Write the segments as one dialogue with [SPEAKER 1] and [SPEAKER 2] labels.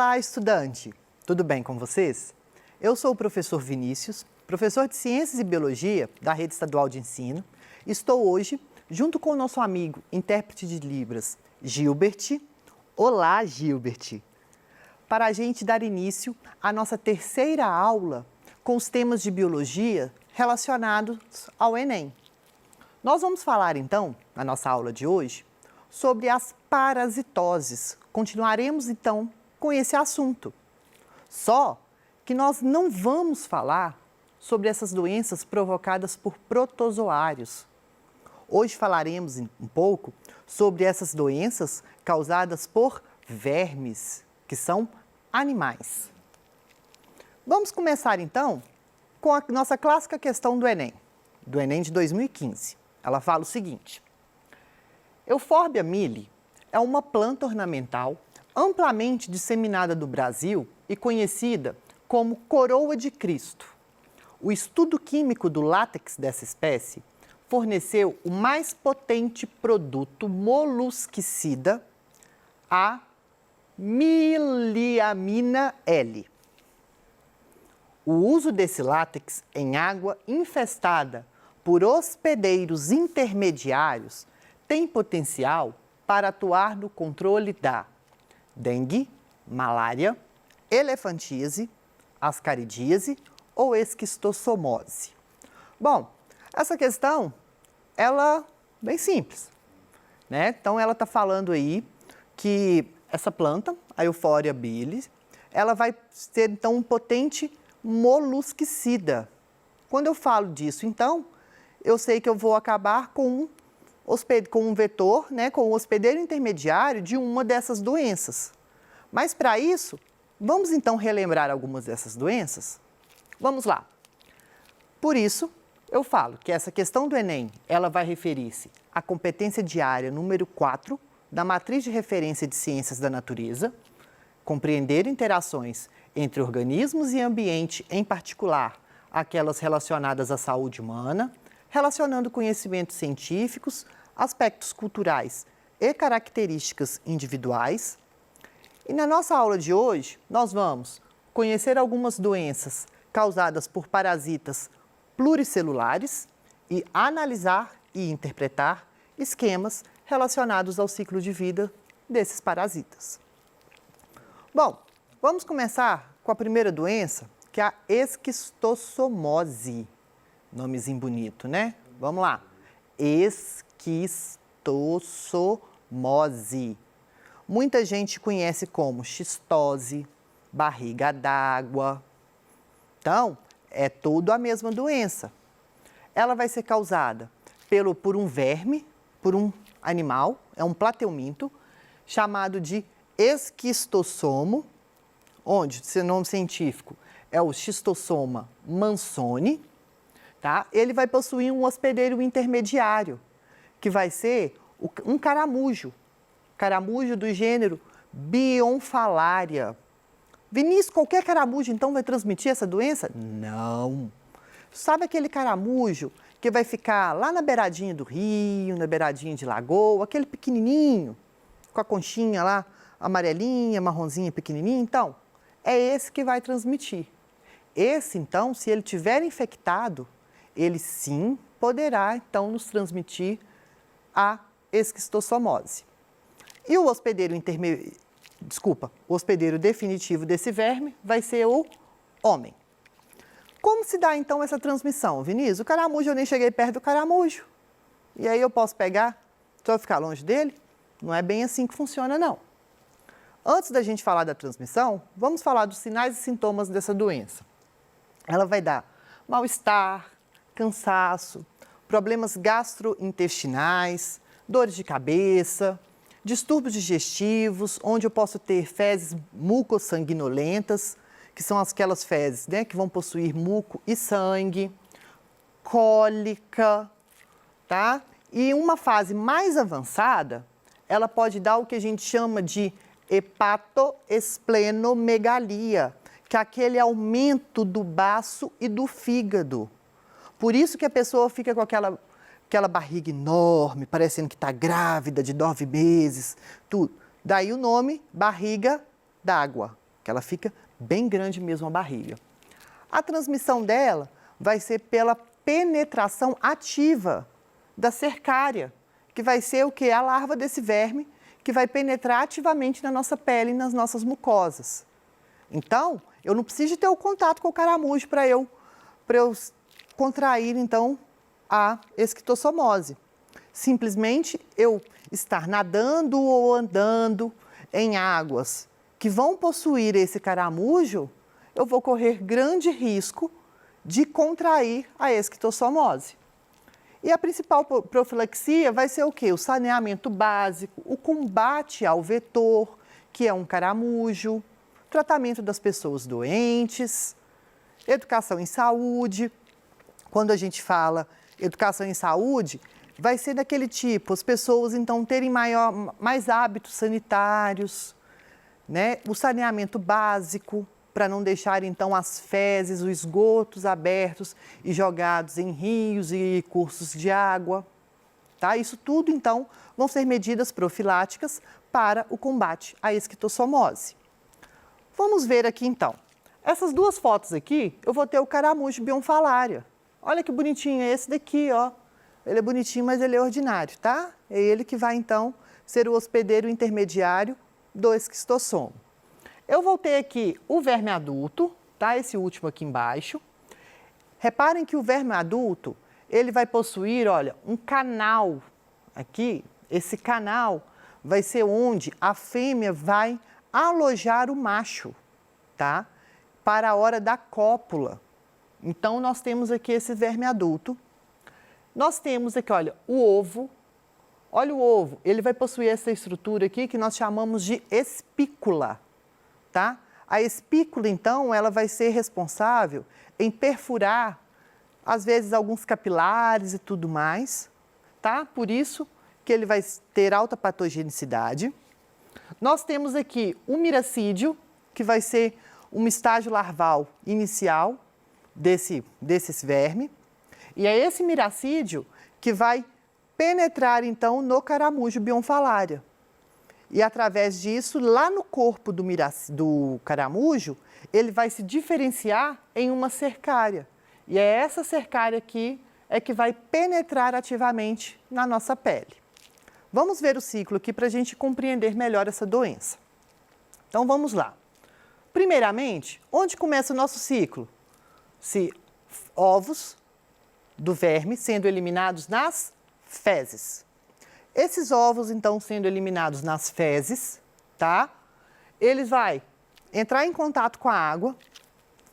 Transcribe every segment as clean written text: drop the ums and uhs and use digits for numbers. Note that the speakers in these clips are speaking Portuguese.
[SPEAKER 1] Olá, estudante! Tudo bem com vocês? Eu sou o professor Vinícius, professor de Ciências e Biologia da Rede Estadual de Ensino. Estou hoje, junto com o nosso amigo, intérprete de Libras, Gilbert. Olá, Gilbert! Para a gente dar início à nossa terceira aula com os temas de Biologia relacionados ao Enem. Nós vamos falar, então, na nossa aula de hoje, sobre as parasitoses. Continuaremos, então, com esse assunto. Só que nós não vamos falar sobre essas doenças provocadas por protozoários. Hoje falaremos um pouco sobre essas doenças causadas por vermes, que são animais. Vamos começar, então, com a nossa clássica questão do Enem de 2015. Ela fala o seguinte: Euphorbia milli é uma planta ornamental amplamente disseminada no Brasil e conhecida como coroa de Cristo. O estudo químico do látex dessa espécie forneceu o mais potente produto molusquicida, a miliamina L. O uso desse látex em água infestada por hospedeiros intermediários tem potencial para atuar no controle da dengue, malária, elefantíase, ascaridíase ou esquistossomose. Bom, essa questão, ela é bem simples, né? Então, ela está falando aí que essa planta, a Euphorbia milli, ela vai ser, então, um potente molusquicida. Quando eu falo disso, então, eu sei que eu vou acabar com um vetor, né, com um hospedeiro intermediário de uma dessas doenças. Mas, para isso, vamos, então, relembrar algumas dessas doenças? Vamos lá. Por isso, eu falo que essa questão do Enem, ela vai referir-se à competência diária número 4 da Matriz de Referência de Ciências da Natureza, compreender interações entre organismos e ambiente, em particular, aquelas relacionadas à saúde humana, relacionando conhecimentos científicos, aspectos culturais e características individuais. E na nossa aula de hoje, nós vamos conhecer algumas doenças causadas por parasitas pluricelulares e analisar e interpretar esquemas relacionados ao ciclo de vida desses parasitas. Bom, vamos começar com a primeira doença, que é a esquistossomose. Nomezinho bonito, né? Vamos lá. Esquistossomose. Muita gente conhece como xistose, barriga d'água. Então, é tudo a mesma doença. Ela vai ser causada por um verme, por um animal, é um plateuminto, chamado de esquistossomo, onde seu nome científico é o Schistossoma mansoni. Tá? Ele vai possuir um hospedeiro intermediário, que vai ser um caramujo do gênero Bionfalaria. Vinícius, qualquer caramujo, então, vai transmitir essa doença? Não. Sabe aquele caramujo que vai ficar lá na beiradinha do rio, na beiradinha de lagoa, aquele pequenininho, com a conchinha lá, amarelinha, marronzinha, pequenininha? Então, é esse que vai transmitir. Esse, então, se ele tiver infectado, ele sim poderá, então, nos transmitir a esquistossomose. E o hospedeiro o hospedeiro definitivo desse verme vai ser o homem. Como se dá, então, essa transmissão, Vinícius? O caramujo, eu nem cheguei perto do caramujo. E aí eu posso pegar, só ficar longe dele? Não é bem assim que funciona, não. Antes da gente falar da transmissão, vamos falar dos sinais e sintomas dessa doença. Ela vai dar mal-estar, cansaço, problemas gastrointestinais, dores de cabeça, distúrbios digestivos, onde eu posso ter fezes mucossanguinolentas, que são aquelas fezes, né, que vão possuir muco e sangue, cólica, tá? E uma fase mais avançada, ela pode dar o que a gente chama de hepatoesplenomegalia, que é aquele aumento do baço e do fígado. Por isso que a pessoa fica com aquela barriga enorme, parecendo que está grávida de 9 meses, tudo. Daí o nome, barriga d'água. que ela fica bem grande mesmo a barriga. A transmissão dela vai ser pela penetração ativa da cercária, que vai ser o quê? A larva desse verme, que vai penetrar ativamente na nossa pele e nas nossas mucosas. Então, eu não preciso ter o contato com o caramujo para eu contrair, então, a esquistossomose. Simplesmente eu estar nadando ou andando em águas que vão possuir esse caramujo, eu vou correr grande risco de contrair a esquistossomose. E a principal profilaxia vai ser o quê? O saneamento básico, o combate ao vetor, que é um caramujo, tratamento das pessoas doentes, educação em saúde. Quando a gente fala educação em saúde, vai ser daquele tipo, as pessoas então terem mais hábitos sanitários, né? O saneamento básico, para não deixar então as fezes, os esgotos abertos e jogados em rios e cursos de água. Tá? Isso tudo então vão ser medidas profiláticas para o combate à esquistossomose. Vamos ver aqui então. Essas duas fotos aqui, eu vou ter o caramujo bionfalária. Olha que bonitinho, é esse daqui, ó. Ele é bonitinho, mas ele é ordinário, tá? É ele que vai então ser o hospedeiro intermediário do esquistossomo. Eu vou ter aqui o verme adulto, tá? Esse último aqui embaixo. Reparem que o verme adulto, ele vai possuir, olha, um canal aqui. Esse canal vai ser onde a fêmea vai alojar o macho, tá? Para a hora da cópula. Então, nós temos aqui esse verme adulto. Nós temos aqui, olha, o ovo. Olha o ovo, ele vai possuir essa estrutura aqui que nós chamamos de espícula, tá? A espícula, então, ela vai ser responsável em perfurar, às vezes, alguns capilares e tudo mais, tá? Por isso que ele vai ter alta patogenicidade. Nós temos aqui o miracídio, que vai ser um estágio larval inicial desse verme. E é esse miracídio que vai penetrar, então, no caramujo bionfalária. E, através disso, lá no corpo do caramujo, ele vai se diferenciar em uma cercária. E é essa cercária aqui que vai penetrar ativamente na nossa pele. Vamos ver o ciclo aqui para a gente compreender melhor essa doença. Então, vamos lá. Primeiramente, onde começa o nosso ciclo? Ovos do verme sendo eliminados nas fezes. Esses ovos, então, sendo eliminados nas fezes, tá? Eles vão entrar em contato com a água.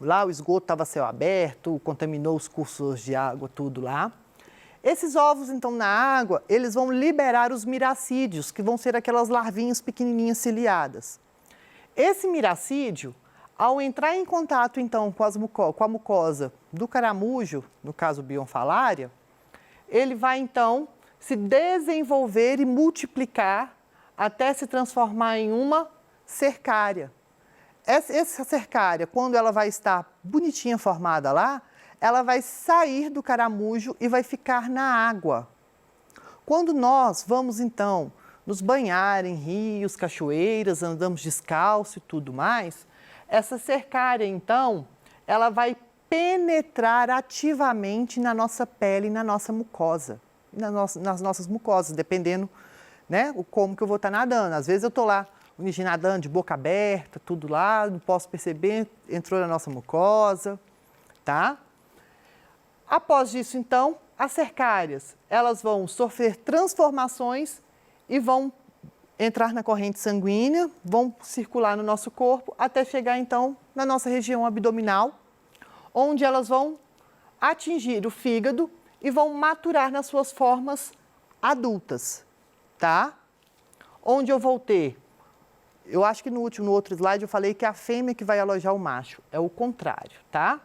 [SPEAKER 1] Lá o esgoto estava a céu aberto, contaminou os cursos de água, tudo lá. Esses ovos, então, na água, eles vão liberar os miracídios, que vão ser aquelas larvinhas pequenininhas ciliadas. Esse miracídio, ao entrar em contato, então, com a mucosa do caramujo, no caso bionfalária, ele vai, então, se desenvolver e multiplicar até se transformar em uma cercária. Essa cercária, quando ela vai estar bonitinha formada lá, ela vai sair do caramujo e vai ficar na água. Quando nós vamos, então, nos banhar em rios, cachoeiras, andamos descalço e tudo mais, essa cercária, então, ela vai penetrar ativamente na nossa pele e na nossa mucosa, nas nossas mucosas, dependendo, né, como que eu vou estar nadando. Às vezes eu estou lá nadando de boca aberta, tudo lá, não posso perceber, entrou na nossa mucosa, tá? Após isso, então, as cercárias, elas vão sofrer transformações e vão entrar na corrente sanguínea, vão circular no nosso corpo até chegar, então, na nossa região abdominal, onde elas vão atingir o fígado e vão maturar nas suas formas adultas, tá? Onde eu vou ter, eu acho que no outro slide eu falei que é a fêmea que vai alojar o macho, é o contrário, tá?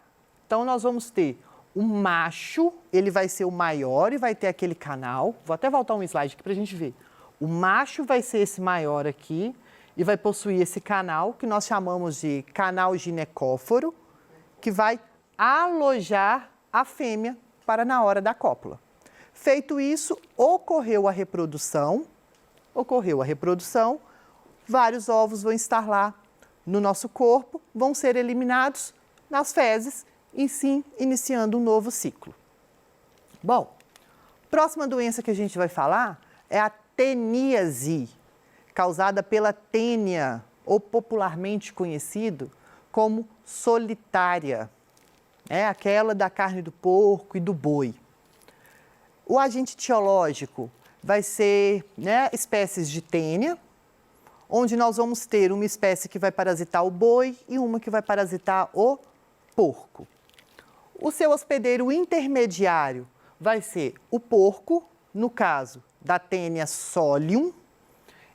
[SPEAKER 1] Então, nós vamos ter o macho, ele vai ser o maior e vai ter aquele canal, vou até voltar um slide aqui para a gente ver. O macho vai ser esse maior aqui e vai possuir esse canal, que nós chamamos de canal ginecóforo, que vai alojar a fêmea para na hora da cópula. Feito isso, ocorreu a reprodução, vários ovos vão estar lá no nosso corpo vão ser eliminados nas fezes e sim iniciando um novo ciclo. Bom, próxima doença que a gente vai falar é a teníase, causada pela tênia, ou popularmente conhecido como solitária. É aquela da carne do porco e do boi. O agente etiológico vai ser, espécies de tênia, onde nós vamos ter uma espécie que vai parasitar o boi e uma que vai parasitar o porco. O seu hospedeiro intermediário vai ser o porco, no caso da tênia solium,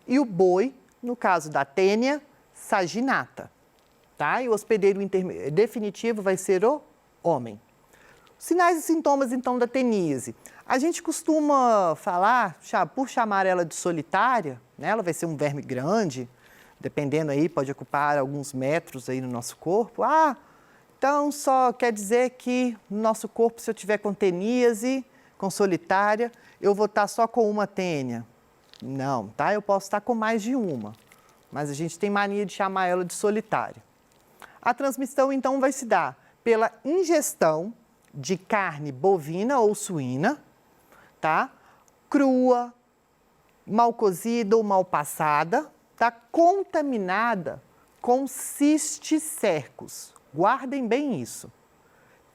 [SPEAKER 1] e o boi, no caso da tênia saginata. Tá? E o hospedeiro definitivo vai ser o homem. Sinais e sintomas, então, da teníase. A gente costuma falar, por chamar ela de solitária, né? Ela vai ser um verme grande, dependendo aí, pode ocupar alguns metros aí no nosso corpo. Então só quer dizer que no nosso corpo, se eu tiver com teníase, com solitária, eu vou estar só com uma tênia. Não, tá? Eu posso estar com mais de uma, mas a gente tem mania de chamar ela de solitária. A transmissão, então, vai se dar pela ingestão de carne bovina ou suína, tá? Crua, mal cozida ou mal passada, tá? Contaminada com cisticercos. Guardem bem isso.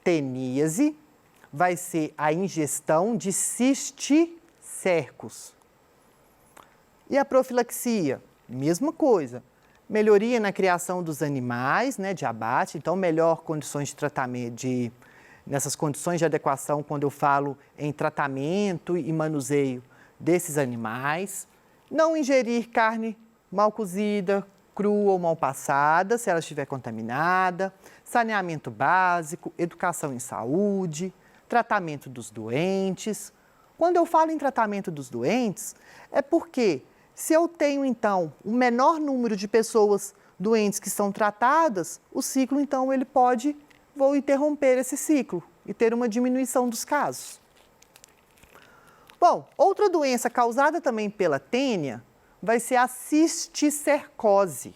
[SPEAKER 1] Teníase vai ser a ingestão de cisticercos. E a profilaxia? Mesma coisa. Melhoria na criação dos animais, de abate, então melhor condições de tratamento, nessas condições de adequação, quando eu falo em tratamento e manuseio desses animais. Não ingerir carne mal cozida, crua ou mal passada, se ela estiver contaminada. Saneamento básico, educação em saúde, tratamento dos doentes. Quando eu falo em tratamento dos doentes, é porque se eu tenho, então, o menor número de pessoas doentes que são tratadas, o ciclo, então, vou interromper esse ciclo e ter uma diminuição dos casos. Bom, outra doença causada também pela tênia vai ser a cisticercose.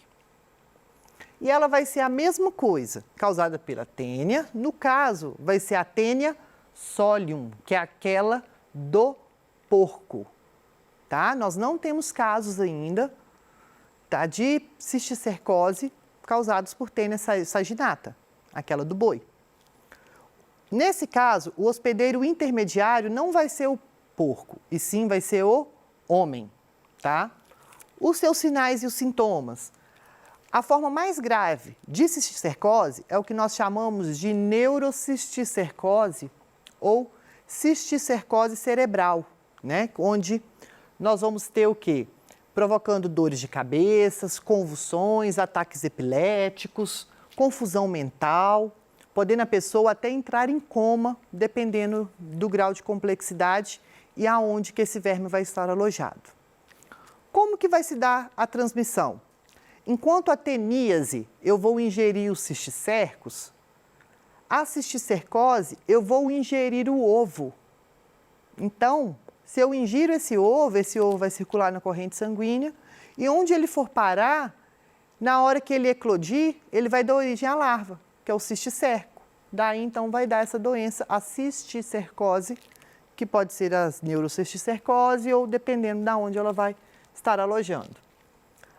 [SPEAKER 1] E ela vai ser a mesma coisa, causada pela tênia. No caso, vai ser a tênia solium, que é aquela do porco. Tá? Nós não temos casos ainda, tá, de cisticercose causados por tênia saginata, aquela do boi. Nesse caso, o hospedeiro intermediário não vai ser o porco, e sim vai ser o homem. Tá? Os seus sinais e os sintomas. A forma mais grave de cisticercose é o que nós chamamos de neurocisticercose ou cisticercose cerebral, onde nós vamos ter o quê? Provocando dores de cabeça, convulsões, ataques epiléticos, confusão mental, podendo a pessoa até entrar em coma, dependendo do grau de complexidade e aonde que esse verme vai estar alojado. Como que vai se dar a transmissão? Enquanto a teníase, eu vou ingerir os cisticercos, a cisticercose, eu vou ingerir o ovo. Então, se eu ingiro esse ovo vai circular na corrente sanguínea e onde ele for parar, na hora que ele eclodir, ele vai dar origem à larva, que é o cisticerco. Daí, então, vai dar essa doença, a cisticercose, que pode ser a neurocisticercose ou dependendo de onde ela vai estar alojando.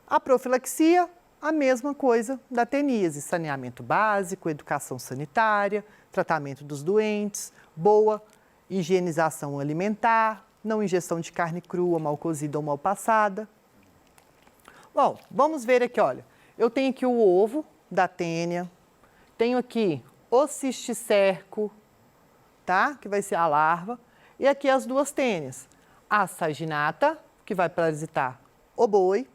[SPEAKER 1] A profilaxia, a mesma coisa da teníase, saneamento básico, educação sanitária, tratamento dos doentes, boa higienização alimentar, não ingestão de carne crua, mal cozida ou mal passada. Bom, vamos ver aqui, olha, eu tenho aqui o ovo da tênia, tenho aqui o cisticerco, tá? Que vai ser a larva, e aqui as duas tênias, a saginata, que vai parasitar o boi,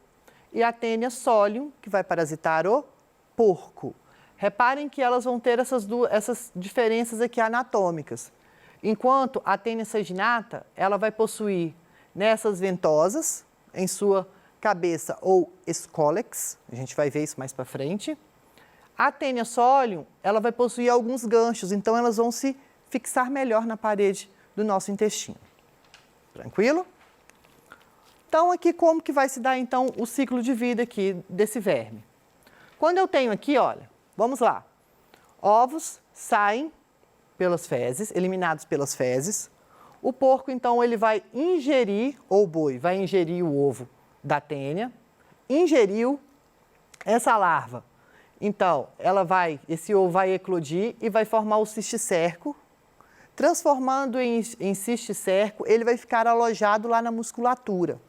[SPEAKER 1] e a tênia solium, que vai parasitar o porco. Reparem que elas vão ter essas diferenças aqui anatômicas. Enquanto a tênia saginata, ela vai possuir nessas ventosas, em sua cabeça ou escólex, a gente vai ver isso mais para frente. A tênia solium, ela vai possuir alguns ganchos, então elas vão se fixar melhor na parede do nosso intestino. Tranquilo? Então, aqui como que vai se dar, então, o ciclo de vida aqui desse verme? Quando eu tenho aqui, olha, vamos lá. Ovos saem pelas fezes, eliminados pelas fezes. O porco, então, ele vai ingerir, ou o boi, vai ingerir o ovo da tênia, ingeriu essa larva. Então, esse ovo vai eclodir e vai formar o cisticerco. Transformando em cisticerco, ele vai ficar alojado lá na musculatura.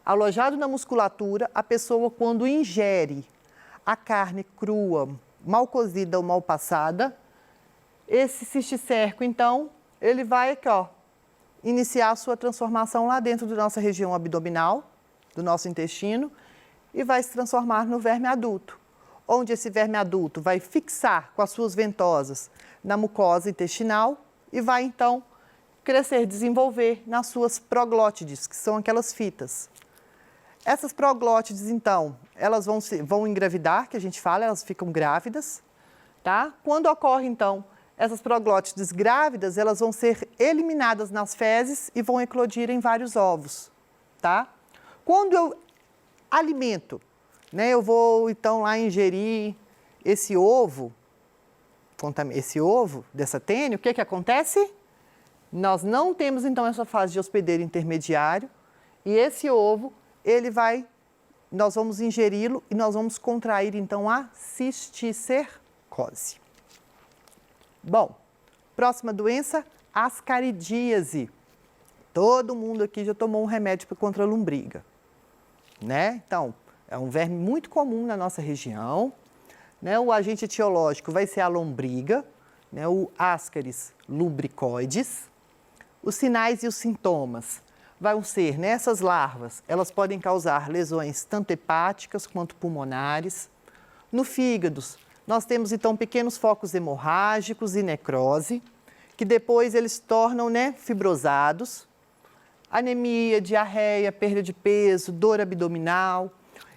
[SPEAKER 1] Alojado na musculatura, a pessoa, quando ingere a carne crua, mal cozida ou mal passada, esse cisticerco, então, ele vai aqui, ó, iniciar a sua transformação lá dentro da nossa região abdominal, do nosso intestino, e vai se transformar no verme adulto, onde esse verme adulto vai fixar com as suas ventosas na mucosa intestinal e vai, então, crescer, desenvolver nas suas proglótides, que são aquelas fitas. Essas proglótides, então, elas vão engravidar, que a gente fala, elas ficam grávidas, tá? Quando ocorre, então, essas proglótides grávidas, elas vão ser eliminadas nas fezes e vão eclodir em vários ovos, tá? Quando eu alimento, né, eu vou, então, lá ingerir esse ovo dessa tênia, o que que acontece? Nós não temos, então, essa fase de hospedeiro intermediário e esse ovo, nós vamos ingeri-lo e nós vamos contrair, então, a cisticercose. Bom, próxima doença, ascaridíase. Todo mundo aqui já tomou um remédio contra a lombriga, né? Então, é um verme muito comum na nossa região, né? O agente etiológico vai ser a lombriga, né? O Ascaris lumbricoides. Os sinais e os sintomas vão ser, nessas larvas, elas podem causar lesões tanto hepáticas quanto pulmonares. No fígado, nós temos então pequenos focos hemorrágicos e necrose, que depois eles tornam, né, fibrosados. Anemia, diarreia, perda de peso, dor abdominal.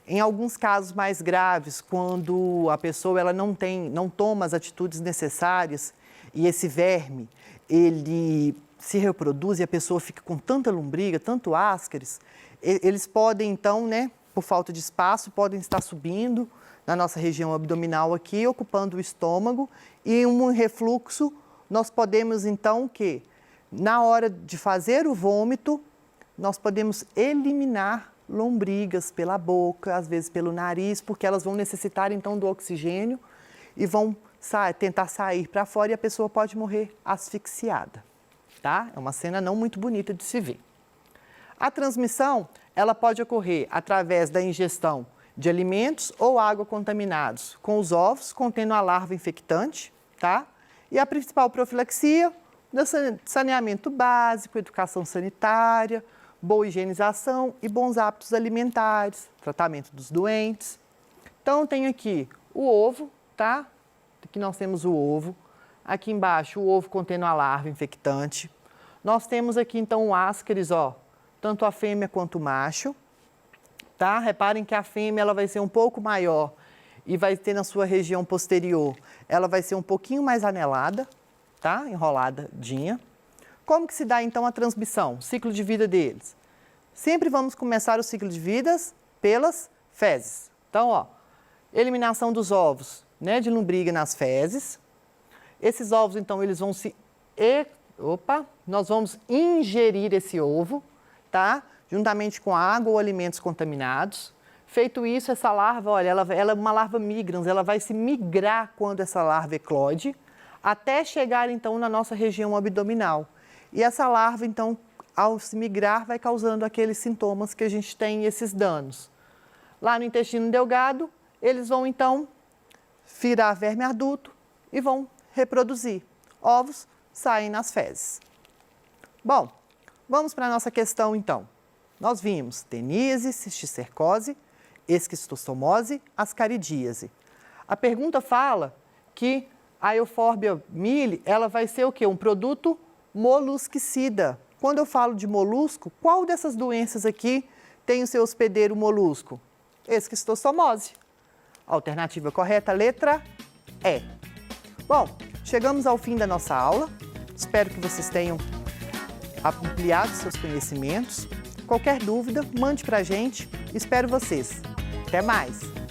[SPEAKER 1] Em alguns casos mais graves, quando a pessoa ela não toma as atitudes necessárias e esse verme, ele se reproduz e a pessoa fica com tanta lombriga, tanto ascaris, eles podem então, né, por falta de espaço, podem estar subindo na nossa região abdominal aqui, ocupando o estômago e um refluxo, nós podemos então na hora de fazer o vômito, nós podemos eliminar lombrigas pela boca, às vezes pelo nariz, porque elas vão necessitar então do oxigênio e vão tentar sair para fora e a pessoa pode morrer asfixiada, tá? É uma cena não muito bonita de se ver. A transmissão, ela pode ocorrer através da ingestão de alimentos ou água contaminados com os ovos contendo a larva infectante, tá? E a principal profilaxia, saneamento básico, educação sanitária, boa higienização e bons hábitos alimentares, tratamento dos doentes. Então, tem aqui o ovo, tá? Aqui nós temos o ovo. Aqui embaixo, o ovo contendo a larva infectante. Nós temos aqui, então, o ascaris, ó, tanto a fêmea quanto o macho, tá? Reparem que a fêmea, ela vai ser um pouco maior e vai ter na sua região posterior, ela vai ser um pouquinho mais anelada, tá? Enroladinha. Como que se dá, então, a transmissão, o ciclo de vida deles? Sempre vamos começar o ciclo de vidas pelas fezes. Então, ó, eliminação dos ovos, né, de lombriga nas fezes. Esses ovos, então, eles vão nós vamos ingerir esse ovo, tá? Juntamente com água ou alimentos contaminados. Feito isso, essa larva, olha, ela é uma larva migrans, ela vai se migrar quando essa larva eclode, até chegar, então, na nossa região abdominal. E essa larva, então, ao se migrar, vai causando aqueles sintomas que a gente tem, esses danos. Lá no intestino delgado, eles vão, então, virar verme adulto e vão reproduzir. Ovos saem nas fezes. Bom, vamos para a nossa questão, então. Nós vimos teníase, cisticercose, esquistostomose, ascaridíase. A pergunta fala que a Euphorbia milli, ela vai ser o quê? Um produto molusquicida. Quando eu falo de molusco, qual dessas doenças aqui tem o seu hospedeiro molusco? Esquistostomose. Alternativa correta, letra E. Bom, chegamos ao fim da nossa aula. Espero que vocês tenham ampliado seus conhecimentos. Qualquer dúvida, mande para a gente. Espero vocês. Até mais!